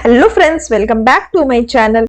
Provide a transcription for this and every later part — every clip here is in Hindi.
Hello friends, welcome back to my channel.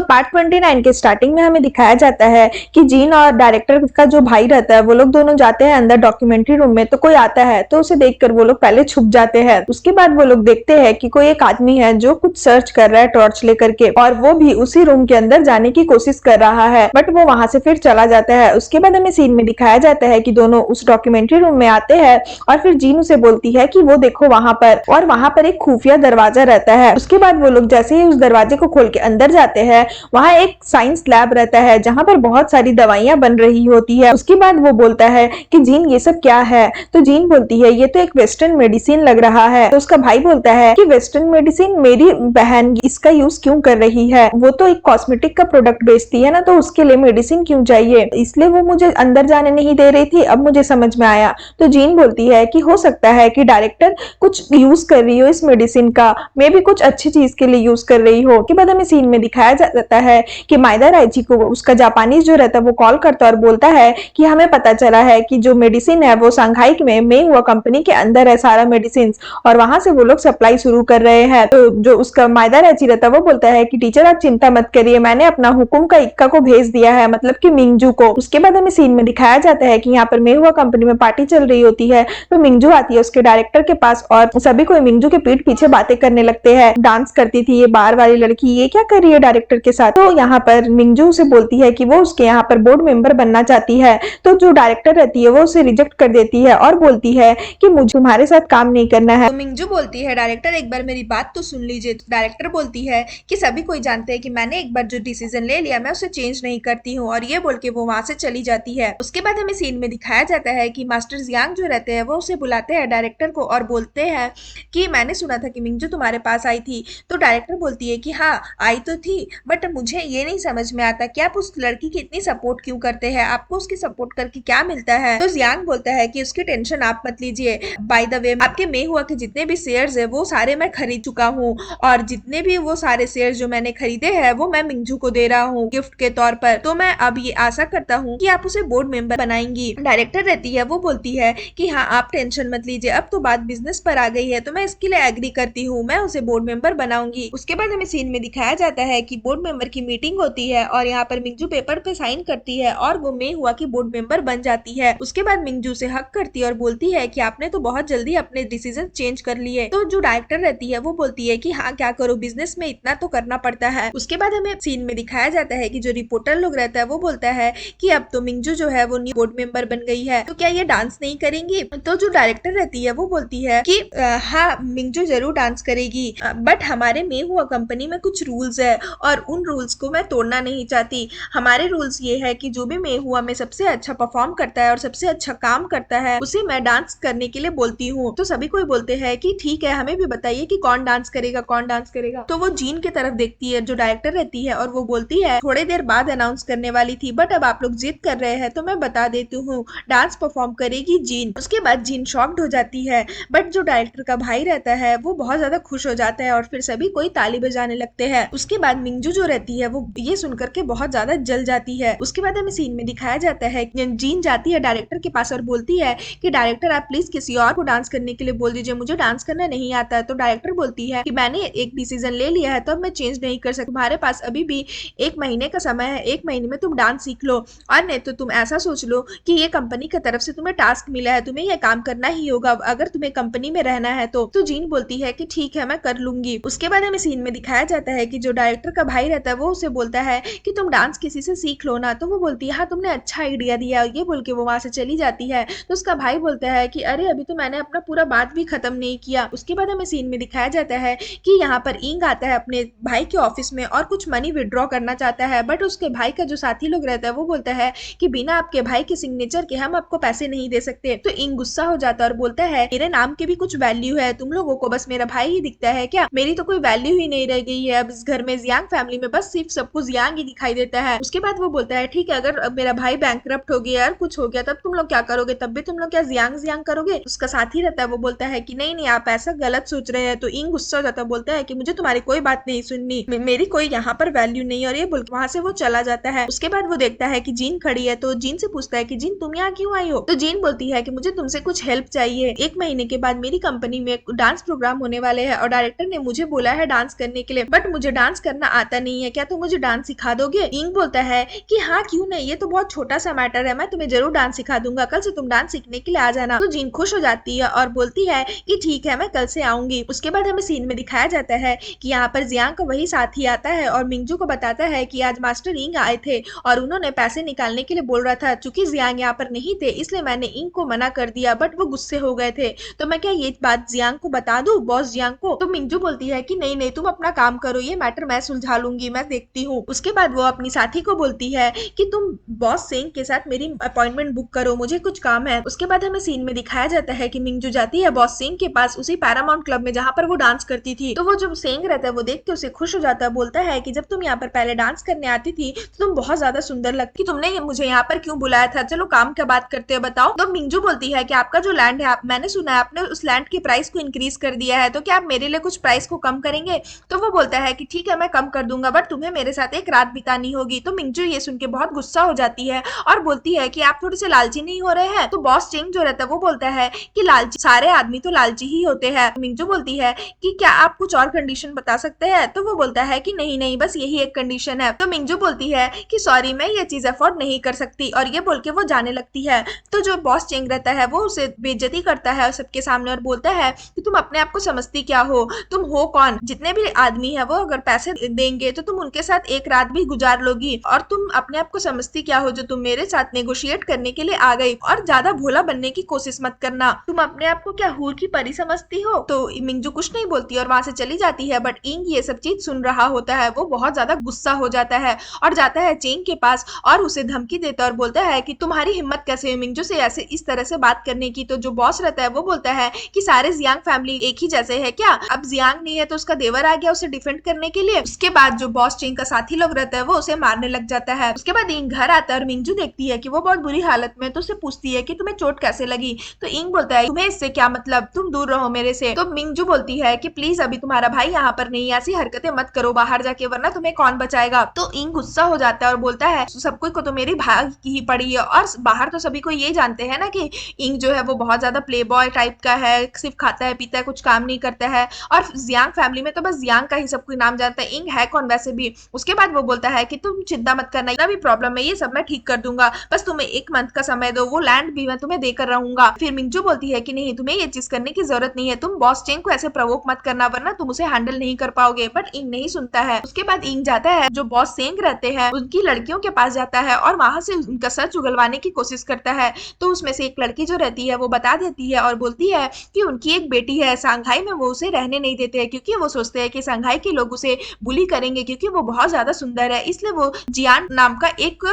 Part 29 के स्टार्टिंग में हमें दिखाया जाता है कि जीन और डायरेक्टर का जो भाई रहता है वो लोग दोनों जाते हैं अंदर डॉक्यूमेंट्री रूम में। तो कोई आता है तो उसे देखकर वो लोग पहले छुप जाते हैं। उसके बाद वो लोग देखते हैं कि कोई एक आदमी है जो कुछ सर्च कर रहा है टॉर्च लेकर के, और वो भी उसी रूम के अंदर जाने की कोशिश कर रहा है, बट वो वहां से फिर चला जाता है। उसके बाद हमें सीन में दिखाया जाता है कि दोनों उस डॉक्यूमेंट्री रूम में आते हैं और फिर जीन उसे बोलती है कि वो देखो वहां पर, और वहां पर एक खुफिया दरवाजा रहता है। उसके बाद वो लोग जैसे ही उस दरवाजे को खोल के अंदर जाते हैं, वहां एक साइंस लैब रहता है जहां पर बहुत सारी दवाइयां बन रही होती है। उसके बाद वो बोलता है कि जीन ये सब क्या है, तो जीन बोलती है ये तो एक वेस्टर्न मेडिसिन लग रहा है। तो उसका भाई बोलता है कि वेस्टर्न मेडिसिन, मेरी बहन इसका यूज क्यों कर रही है, वो तो एक कॉस्मेटिक का प्रोडक्ट बेचती है ना, तो उसके लिए मेडिसिन क्यों चाहिए, इसलिए वो मुझे अंदर जाने नहीं दे रही थी, अब मुझे समझ में आया। तो जीन बोलती है कि हो सकता है कि डायरेक्टर कुछ यूज कर रही हो इस मेडिसिन का, मे भी कुछ अच्छी चीज के लिए यूज कर रही हो। के बाद हमें सीन में दिखाया जाता है कि माइदा राइची को उसका जापानीज जो रहता है वो कॉल करता है और बोलता है कि हमें पता चला है कि जो मेडिसिन है वो सांघाई में मेहुआ कंपनी के अंदर है सारा मेडिसिन, और वहां से वो लोग सप्लाई शुरू कर रहे हैं। तो जो उसका माइदा राइची रहता है वो बोलता है कि टीचर आप चिंता मत करिए, मैंने अपना हुकुम का इक्का को भेज दिया है, मतलब कि मिंगजू को। उसके बाद हमें सीन में दिखाया जाता है कि यहाँ पर मेहुआ कंपनी में पार्टी चल रही होती है। तो मिंगजू आती है उसके डायरेक्टर के पास और सभी कोई मिंगजू के पीठ पीछे बातें करने लगते हैं। डांस करती थी ये बार वाली लड़की, ये क्या कर रही है डायरेक्टर के साथ। तो यहाँ पर मिंगजू से बोलती है कि वो उसके यहाँ पर बोर्ड मेंबर बनना चाहती है। तो जो डायरेक्टर रहती है वो उसे रिजेक्ट कर देती है और बोलती है कि मुझे तुम्हारे साथ काम नहीं करना है। तो मिंगजू बोलती है डायरेक्टर एक बार मेरी बात तो सुन लीजिए। तो डायरेक्टर बोलती है कि सभी कोई जानते हैं कि मैंने एक बार जो डिसीजन ले लिया मैं उसे चेंज नहीं करती हूँ, और ये बोल के वो वहां से चली जाती है। उसके बाद हमें सीन में दिखाया जाता है कि मास्टर जियांग जो रहते हैं वो उसे बुलाते हैं डायरेक्टर को और बोलते हैं कि मैंने सुना था कि मिंगजू तुम्हारे पास आई थी। तो डायरेक्टर बोलती है कि हाँ आई तो थी, बट मुझे ये नहीं समझ में आता कि आप उस लड़की की इतनी सपोर्ट क्यों करते हैं, आपको उसकी सपोर्ट करके क्या मिलता है। तो जियांग बोलता है कि उसकी टेंशन आप मत लीजिए, बाय द वे आपके मेहुआ के जितने भी शेयर्स है वो सारे मैं खरीद चुका हूँ, और जितने भी वो सारे शेयर्स जो मैंने खरीदे हैं वो मैं मिंगजू को दे रहा हूँ गिफ्ट के तौर पर। तो मैं अब ये आशा करता हूँ कि आप उसे बोर्ड मेंबर बनाएंगी। डायरेक्टर रहती है वो बोलती है कि हाँ आप टेंशन मत लीजिए, अब तो बात बिजनेस पर आ गई है, तो मैं इसके लिए एग्री करती हूँ, मैं उसे बोर्ड मेंबर बनाऊंगी। उसके बाद हमें सीन में दिखाया जाता है कि बोर्ड मेंबर की मीटिंग होती है और यहाँ पर मिंगजू पेपर पे साइन करती है और वो मेहुआ की बोर्ड मेंबर बन जाती है। उसके बाद मिंगजू से हक करती है और बोलती है कि आपने तो बहुत जल्दी अपने डिसीजन चेंज कर लिए। तो जो डायरेक्टर रहती है वो बोलती है कि हाँ क्या करो, बिजनेस में इतना तो करना पड़ता है। उसके बाद हमें सीन में दिखाया जाता है कि जो रिपोर्टर लोग रहता है वो बोलता है कि अब तो मिंगजू जो है वो न्यू बोर्ड मेंबर बन गई है, तो क्या ये डांस नहीं करेंगी। तो जो डायरेक्टर रहती है वो बोलती है कि हाँ मिंगजू जरूर डांस करेगी, बट हमारे मेहुआ कंपनी में कुछ रूल्स है और उन रूल्स को मैं तोड़ना नहीं चाहती। हमारे रूल्स ये है कि जो भी मेहुआ में सबसे अच्छा परफॉर्म करता है और सबसे अच्छा काम करता है उसे मैं डांस करने के लिए बोलती हूँ। तो सभी कोई बोलते हैं कि ठीक है, हमें भी बताइए कि कौन डांस करेगा कौन डांस करेगा। तो वो जीन की तरफ देखती है जो डायरेक्टर रहती है और वो बोलती है थोड़ी देर बाद अनाउंस करने वाली थी, बट अब आप लोग जिद कर रहे हैं तो मैं बता देती हूँ, डांस परफॉर्म करेगी जीन। उसके बाद जीन शॉक्ड हो जाती है, बट जो डायरेक्टर का भाई रहता है वो बहुत ज्यादा खुश हो जाता है और फिर सभी कोई ताली बजाने लगते हैं। उसके बाद मिंगजू जो रहती है वो ये सुनकर के बहुत ज्यादा जल जाती है। उसके बाद हमें सीन में दिखाया जाता है जीन जाती है डायरेक्टर के पास और बोलती है कि डायरेक्टर आप प्लीज किसी और को डांस करने के लिए बोल दीजिए, मुझे डांस करना नहीं आता है। तो डायरेक्टर बोलती है कि मैंने एक डिसीजन ले लिया है तो अब मैं चेंज नहीं कर सकती, तुम्हारे पास अभी भी 1 महीने का समय है, 1 महीने में तुम डांस सीख लो, और नहीं तो तुम ऐसा सोच लो कि ये कंपनी की तरफ से तुम्हें टास्क मिला है, तुम्हें ये काम करना ही होगा अगर तुम्हें कंपनी में रहना है। तो जीन बोलती है कि ठीक है मैं कर लूंगी। उसके बाद हमें सीन में दिखाया जाता है कि जो डायरेक्टर का भाई रहता है वो उसे बोलता है कि तुम डांस किसी से सीख लो ना। तो वो बोलती है हाँ तुमने अच्छा आइडिया दिया, ये बोल के वो वहां से चली जाती है। तो उसका भाई बोलता है कि अरे अभी तो मैंने अपना पूरा बात भी खत्म नहीं किया। उसके बाद हमें सीन में दिखाया जाता है कि यहाँ पर इंग आता है अपने भाई के ऑफिस में और कुछ मनी विड्रॉ करना चाहता है, बट उसके भाई का जो साथी लोग रहता है वो बोलता है कि बिना आपके भाई के सिग्नेचर के हम आपको पैसे नहीं दे सकते। तो इंग गुस्सा हो जाता है और बोलता है मेरे नाम की भी कुछ वैल्यू है, तुम लोगों को बस मेरा भाई ही दिखता है क्या, मेरी तो कोई वैल्यू ही नहीं रह गई है अब इस घर में, जियांग फैमिली में बस सिर्फ सबको जियांग ही दिखाई देता है। उसके बाद वो बोलता है ठीक है, अगर मेरा भाई बैंकरप्ट हो गया यार, कुछ हो गया, तब तुम लोग क्या करोगे? तब भी तुम लोग क्या जियांग जियांग करोगे? उसका साथी रहता है, वो बोलता है कि नहीं नहीं, आप ऐसा गलत सोच रहे हैं। तो इंग गुस्सा हो जाता है, बोलता है कि मुझे तुम्हारी कोई बात नहीं सुननी, मेरी कोई यहाँ पर वैल्यू नहीं है, और ये बोल वहां से वो चला जाता है। उसके बाद वो देखता है कि जीन खड़ी है, तो जीन से पूछता है कि जीन तुम यहाँ क्यों आई हो? तो जीन बोलती है कि मुझे तुमसे कुछ हेल्प चाहिए। 1 महीने के बाद मेरी कंपनी में डांस प्रोग्राम होने वाले हैं और डायरेक्टर ने मुझे बोला है डांस करने के लिए, बट मुझे डांस करना आता नहीं है, क्या तुम मुझे डांस सिखा दोगे? इंग बोलता है कि हाँ क्यों नहीं, ये तो बहुत छोटा सा मैटर है, मैं तुम्हें जरूर डांस सिखा दूंगा, कल से तुम डांस सीखने के लिए आ जाना। तो जीन खुश हो जाती है और बोलती है कि ठीक है, मैं कल से आऊंगी। उसके बाद हमें सीन में दिखाया जाता है कि यहाँ पर जियांग का वही साथी आता है और मिंगजू को बताता है कि आज मास्टर इंग आए थे और उन्होंने पैसे निकालने के लिए बोल रहा था, चूंकि जियांग यहाँ पर नहीं थे इसलिए मैंने इंग को मना कर दिया, बट वो गुस्से हो गए थे, तो मैं क्या ये बात जियांग को बता दूं, बॉस जियांग को? तो मिंगजू बोलती है कि नहीं नहीं, तुम अपना काम करो, ये मैटर मैं सुलझा लूंगी, मैं देखती हूँ। उसके बाद वो अपनी साथी को बोलती है कि तुम बॉस सिंह के साथ मेरी अपॉइंटमेंट बुक करो, मुझे कुछ काम है। उसके बाद हमें सीन में दिखाया जाता है कि मिंगजू जाती है बॉस सिंह के पास, उसी पैरामाउंट क्लब में जहाँ पर वो डांस करती थी। तो वो जो सिंह रहता है वो देख के उसे खुश हो जाता है, बोलता है कि जब तुम यहाँ पर पहले डांस करने आती थी तो तुम बहुत ज्यादा सुंदर लगती, तुमने मुझे यहाँ पर क्यों बुलाया था? चलो काम क्या बात करते हैं, बताओ। तो मिंगजू बोलती है कि आपका जो लैंड है, मैंने सुना है आपने उस लैंड के प्राइस को इंक्रीज कर दिया है, तो क्या आप मेरे लिए कुछ प्राइस को कम करेंगे? तो वो बोलता है कि ठीक है मैं कम कर दूंगा, बट तुम्हें मेरे साथ एक रात बितानी होगी। तो मिंगजू ये सुन के बहुत गुस्सा हो जाती है और बोलती है कि आप थोड़े से लालची नहीं हो रहे हैं? तो बॉस चिंग जो रहता है वो बोलता है कि लालची, सारे आदमी तो लालची ही होते हैं। मिंगजू बोलती है कि क्या आप कुछ और कंडीशन बता सकते हैं? तो वो बोलता है कि नहीं नहीं, बस यही एक कंडीशन है। तो मिंगजू बोलती है कि सॉरी, मैं ये चीज अफोर्ड नहीं कर सकती, और ये बोल के वो जाने लगती है। तो जो बॉस चिंग रहता है वो उसे बेइज्जती करता है सबके सामने और बोलता है कि तुम अपने आप को समझती क्या हो, तुम हो कौन? जितने भी आदमी है वो अगर पैसे देंगे तो तुम उनके साथ एक रात भी गुजार लोगी, और तुम अपने आप को समझती क्या हो जो तुम मेरे साथ नेगोशिएट करने के लिए आ गई? और ज्यादा भोला बनने की कोशिश मत करना, तुम अपने आप को क्या हूर की परी समझती हो? तो मिंगजू कुछ नहीं बोलती और वहां से चली जाती है, बट इंग ये सब चीज सुन रहा होता है, वो बहुत ज्यादा गुस्सा हो जाता है और जाता है चेंग के पास और उसे धमकी देता है और बोलता है कि तुम्हारी हिम्मत कैसे है मिंगजू से ऐसे इस तरह से बात करने की? तो जो बॉस रहता है वो बोलता है कि सारे जियांग फैमिली एक ही जैसे है क्या? अब जियांग नहीं है तो उसका देवर आ गया उसे डिफेंड करने के लिए। उसके बाद जो बॉस चेंग का साथी लोग रहता है वो उसे मारने लग जाता है। उसके बाद इंग घर आता है और मिंगजू देखती है कि वो बहुत बुरी हालत में, तो उसे पूछती है कि तुम्हें चोट कैसे लगी? तो इंग बोलता है तुम्हें इससे क्या मतलब, तुम दूर रहो मेरे से। तो मिंगजू बोलती है कि प्लीज अभी तुम्हारा भाई यहाँ पर नहीं, ऐसी हरकतें मत करो बाहर जाके, वरना तुम्हें कौन बचाएगा? तो इंग गुस्सा हो जाता है और बोलता है सब कोई को तो मेरी भाग की ही पड़ी है, और बाहर तो सभी को ये जानते हैं ना कि इंग जो है वो बहुत ज्यादा प्ले बॉय टाइप का है, सिर्फ खाता है पीता है, कुछ काम नहीं करता है, और जियांग फैमिली में तो बस जियांग का ही सब कोई नाम जानता है, इंग है कौन वैसे भी। उसके बाद वो बोलता है कि तुम चिंता मत करना, इतना भी प्रॉब्लम है ये सब मैं ठीक कर दूंगा, बस तुम्हें 1 मंथ का समय दो, वो लैंड भी मैं तुम्हें देकर रहूंगा। फिर मिंगजू बोलती है कि नहीं, तुम्हें ये चीज करने की जरूरत नहीं है, तुम बॉस चेंग को ऐसे प्रवोक मत करना, वरना तुम उसे हैंडल नहीं कर पाओगे। बट इंग नहीं सुनता है। उसके बाद इंग जाता है जो बॉस सेंग रहते हैं उनकी लड़कियों के पास जाता है और वहां से उनका सच उगलवाने की कोशिश करता है। तो उसमें से एक लड़की जो रहती है वो बता देती है और बोलती है कि उनकी एक बेटी है सांघाई में, वो उसे रहने नहीं देते हैं क्योंकि वो सोचते हैं कि सांघाई के लोग उसे बुली करेंगे क्योंकि वो बहुत ज्यादा सुंदर है, इसलिए वो जियान नाम का एक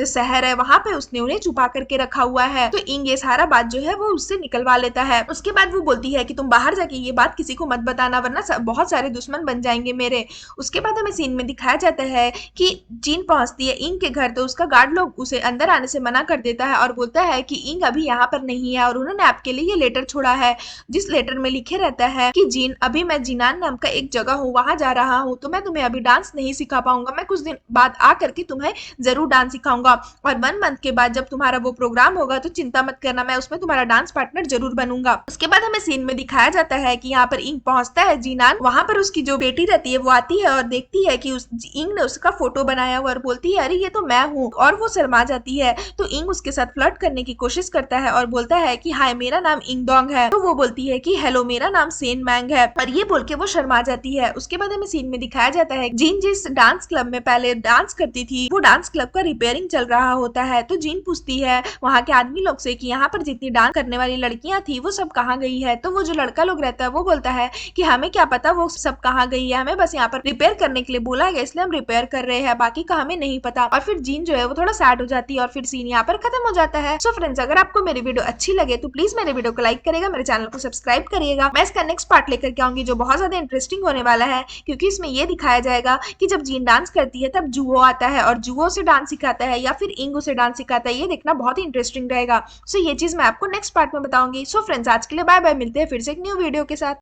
शहर है वहां पे उसने उन्हें छुपा करके रखा हुआ है। तो इंग ये सारा बात जो है वो उससे निकलवा लेता है। उसके बाद वो बोलती है कि तुम बाहर जाके ये बात किसी को मत बताना, वरना बहुत सारे दुश्मन बन जाएंगे मेरे। उसके बाद हमें सीन में दिखाया जाता है कि जीन पहुंचती है इंग के घर, तो उसका गार्ड लोग उसे अंदर आने से मना कर देता है और बोलता है कि इंग अभी यहाँ पर नहीं है और उन्होंने आपके लिए ये लेटर छोड़ा है, जिस लेटर में लिखे रहता है कि जीन अभी मैं जिनान नाम का एक जगह हूँ वहां जा रहा हूँ, तो मैं तुम्हें अभी डांस नहीं सिखा पाऊंगा, मैं कुछ दिन बाद आ करके तुम्हें जरूर डांस सिखाऊंगा, और 1 मंथ के बाद जब तुम्हारा वो प्रोग्राम होगा तो चिंता मत करना, मैं उसमें तुम्हारा डांस पार्टनर जरूर बनूंगा। उसके बाद हमें सीन में दिखाया जाता है कि यहाँ पर इंग पहुंचता है जिनान, वहां पर उसकी जो बेटी रहती है वो आती है और देखती है कि उस इंग ने उसका फोटो बनाया हुआ और बोलती है अरे ये तो मैं हूँ, और वो शर्मा जाती है। तो इंग उसके साथ फ्लर्ट करने की कोशिश करता है और बोलता है कि हाय मेरा नाम इंगडोंग है, तो वो बोलती है कि हेलो मेरा नाम सेन मैंग है, और ये बोल के वो शर्मा जाती है। उसके बाद हमें सीन में दिखाया जाता है जीन जिस डांस क्लब में पहले डांस करती थी वो डांस क्लब का रिपेयरिंग चल रहा होता है। तो जीन पूछती है वहाँ के आदमी लोग से कि यहाँ पर जितनी डांस करने वाली लड़कियां थी वो सब कहाँ गई है। तो वो जो लड़का लोग रहता है वो बोलता है कि हमें क्या पता वो सब कहाँ गई है, हमें बस यहाँ पर रिपेयर करने के लिए बोला गया इसलिए हम रिपेयर कर रहे हैं, बाकी का हमें नहीं पता। और फिर जीन जो है वो थोड़ा सैड हो जाती है और फिर सीन यहाँ पर खत्म हो जाता है। सो फ्रेंड्स, अगर आपको मेरी वीडियो अच्छी लगे तो प्लीज मेरे वीडियो को लाइक करेगा, मेरे चैनल को सब्सक्राइब करिएगा। मैं इसका नेक्स्ट पार्ट लेकर के आऊंगी जो बहुत ज्यादा इंटरेस्टिंग होने वाला है, क्योंकि इसमें ये दिखाया जाएगा कि जब जीन डांस करती है तब जुहो आता है और जुहो उसे डांस सिखाता है या फिर इंग उसे डांस सिखाता है, ये देखना बहुत ही इंटरेस्टिंग रहेगा। सो ये चीज मैं आपको नेक्स्ट पार्ट में बताऊंगी। सो फ्रेंड्स, आज के लिए बाय बाय, मिलते हैं फिर से एक न्यू वीडियो के साथ।